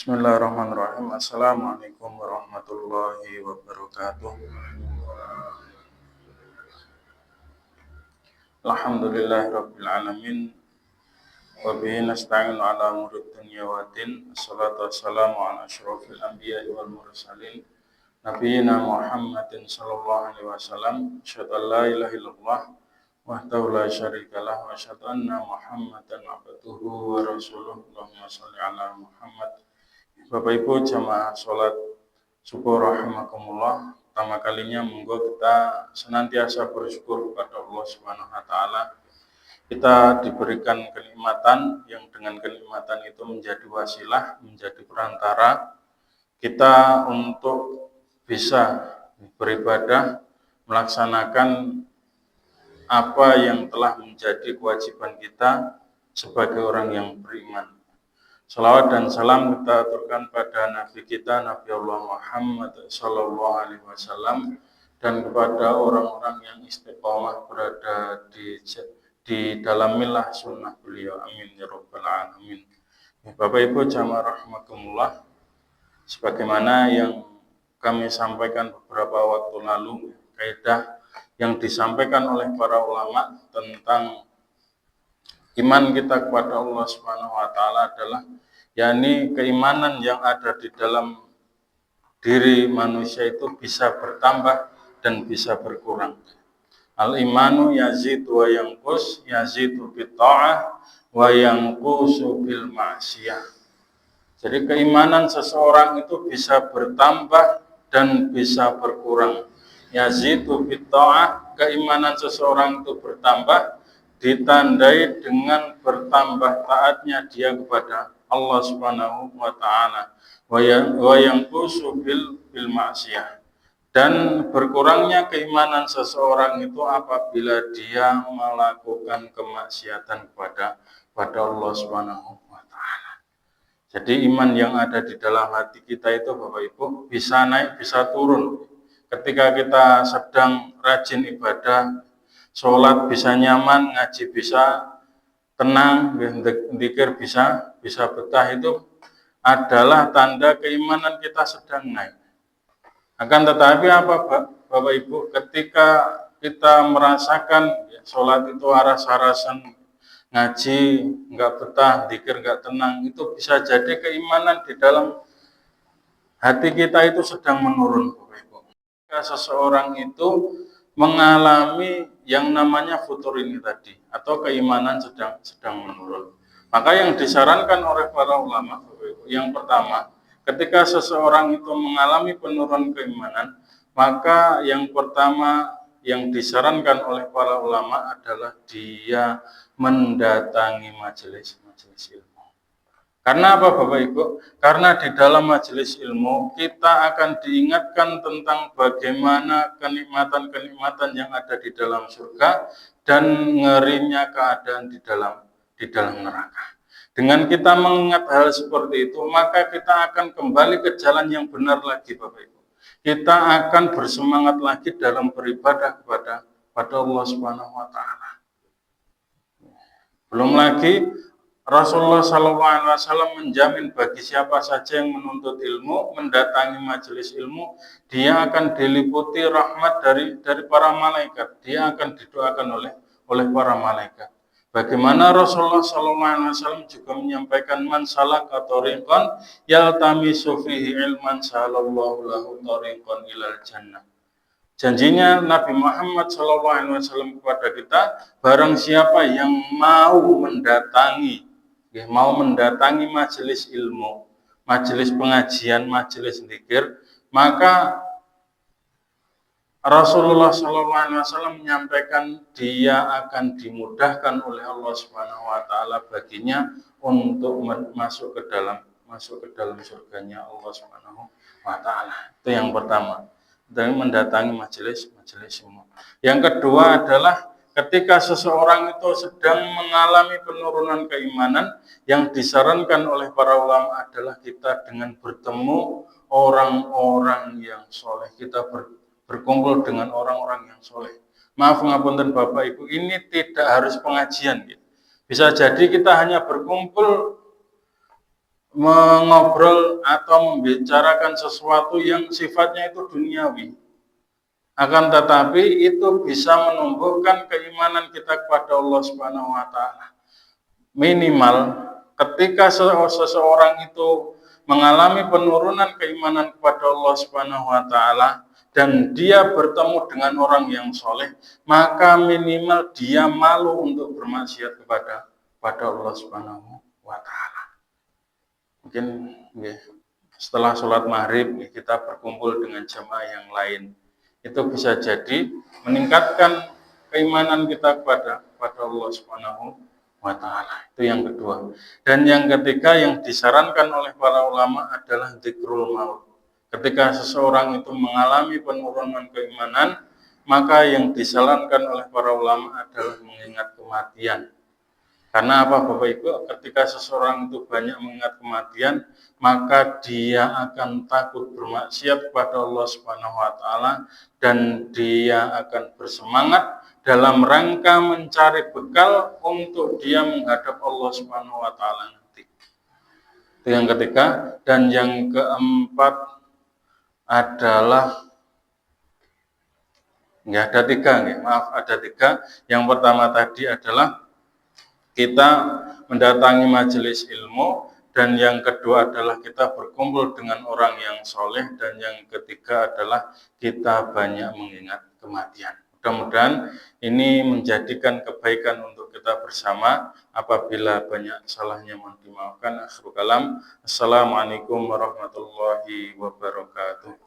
Bismillahirrahmanirrahim. Assalamualaikum warahmatullahi wabarakatuh. Alhamdulillahirabbil alamin. Wa bihi nasta'inu ala umuri dunya waddin. Assalatu wassalamu ala asyrofil anbiya'i wal mursalin. Nabiyyina Muhammadin sallallahu alaihi wasallam. Asyhadu an la ilaha illallah wahdahu la syarikalah wa asyhadu anna Muhammadan abduhu wa rasuluh. Allahumma shalli ala Muhammad. Bapak Ibu jamaah sholat syukur rahimakumullah. Pertama kalinya monggo kita senantiasa bersyukur kepada Allah Subhanahu wa taala. Kita diberikan kenikmatan yang dengan kenikmatan itu menjadi wasilah, menjadi perantara kita untuk bisa beribadah, melaksanakan apa yang telah menjadi kewajiban kita sebagai orang yang beriman. Salawat dan salam kita aturkan pada Nabi kita, Nabi Allah Muhammad Sallallahu Alaihi Wasallam, dan kepada orang-orang yang istiqomah berada di dalam milah sunnah beliau. Amin ya rabbal alamin. Bapak Ibu jamaah rahimakumullah, sebagaimana yang kami sampaikan beberapa waktu lalu, kaidah yang disampaikan oleh para ulama tentang iman kita kepada Allah Subhanahu wa taala adalah yakni keimanan yang ada di dalam diri manusia itu bisa bertambah dan bisa berkurang. Al-imanu yazidu wa yanqus, yazidu bit ta'ah wa yanqusu bil ma'siyah. Jadi keimanan seseorang itu bisa bertambah dan bisa berkurang. Yazidu bit ta'ah, keimanan seseorang itu bertambah ditandai dengan bertambah taatnya dia kepada Allah Subhanahu wa taala, wa yanqusu bil ma'siyah, dan berkurangnya keimanan seseorang itu apabila dia melakukan kemaksiatan kepada Allah Subhanahu wa taala. Jadi iman yang ada di dalam hati kita itu Bapak Ibu bisa naik bisa turun. Ketika kita sedang rajin ibadah, sholat bisa nyaman, ngaji bisa tenang, zikir bisa betah, itu adalah tanda keimanan kita sedang naik. Akan tetapi apa Bapak Ibu, ketika kita merasakan sholat itu aras-arasan, ngaji nggak betah, zikir nggak tenang, itu bisa jadi keimanan di dalam hati kita itu sedang menurun Bapak Ibu. Jika seseorang itu mengalami yang namanya futur ini tadi, atau keimanan sedang menurun, maka yang disarankan oleh para ulama, yang pertama, ketika seseorang itu mengalami penurunan keimanan, maka yang pertama yang disarankan oleh para ulama adalah dia mendatangi majelis ilmu. Karena apa Bapak Ibu? Karena di dalam majelis ilmu kita akan diingatkan tentang bagaimana kenikmatan-kenikmatan yang ada di dalam surga dan ngerinya keadaan di dalam neraka. Dengan kita mengingat hal seperti itu, maka kita akan kembali ke jalan yang benar lagi Bapak Ibu. Kita akan bersemangat lagi dalam beribadah kepada Allah Subhanahu wa taala. Belum lagi Rasulullah SAW menjamin bagi siapa saja yang menuntut ilmu, mendatangi majelis ilmu, dia akan diliputi rahmat dari para malaikat. Dia akan didoakan oleh para malaikat. Bagaimana Rasulullah SAW juga menyampaikan, man salaka thariqan yaltamisu fihi ilman sahalallahu lahu thariqan ilal jannah. Janjinya Nabi Muhammad SAW kepada kita, barang siapa yang mau mendatangi majelis ilmu, majelis pengajian, majelis zikir, maka Rasulullah SAW menyampaikan dia akan dimudahkan oleh Allah Subhanahu wa taala baginya untuk masuk ke dalam surganya Allah Subhanahu wa taala. Itu yang pertama, dan mendatangi majelis ilmu. Yang kedua adalah ketika seseorang itu sedang mengalami penurunan keimanan, yang disarankan oleh para ulama adalah kita dengan bertemu orang-orang yang soleh, kita berkumpul dengan orang-orang yang soleh. Maaf ngapunten Bapak Ibu, ini tidak harus pengajian gitu. Bisa jadi kita hanya berkumpul mengobrol atau membicarakan sesuatu yang sifatnya itu duniawi. Akan tetapi itu bisa menumbuhkan keimanan kita kepada Allah Subhanahu wa taala. Minimal ketika seseorang itu mengalami penurunan keimanan kepada Allah Subhanahu wa taala dan dia bertemu dengan orang yang soleh, maka minimal dia malu untuk bermaksiat kepada Allah Subhanahu wa taala. Mungkin setelah sholat maghrib kita berkumpul dengan jamaah yang lain, itu bisa jadi meningkatkan keimanan kita kepada Allah Subhanahu wa taala. Itu yang kedua. Dan yang ketiga yang disarankan oleh para ulama adalah dzikrul maut. Ketika seseorang itu mengalami penurunan keimanan, maka yang disarankan oleh para ulama adalah mengingat kematian. Karena apa Bapak Ibu? Ketika seseorang itu banyak mengingat kematian, maka dia akan takut bermaksiat kepada Allah Subhanahu wa taala dan dia akan bersemangat dalam rangka mencari bekal untuk dia menghadap Allah Subhanahu wa taala nanti. Itu yang ketiga. Dan yang keempat adalah ada tiga. Yang pertama tadi adalah kita mendatangi majelis ilmu, dan yang kedua adalah kita berkumpul dengan orang yang soleh, dan yang ketiga adalah kita banyak mengingat kematian. Mudah-mudahan ini menjadikan kebaikan untuk kita bersama. Apabila banyak salahnya mohon dimaafkan. Akhirul kalam. Assalamualaikum warahmatullahi wabarakatuh.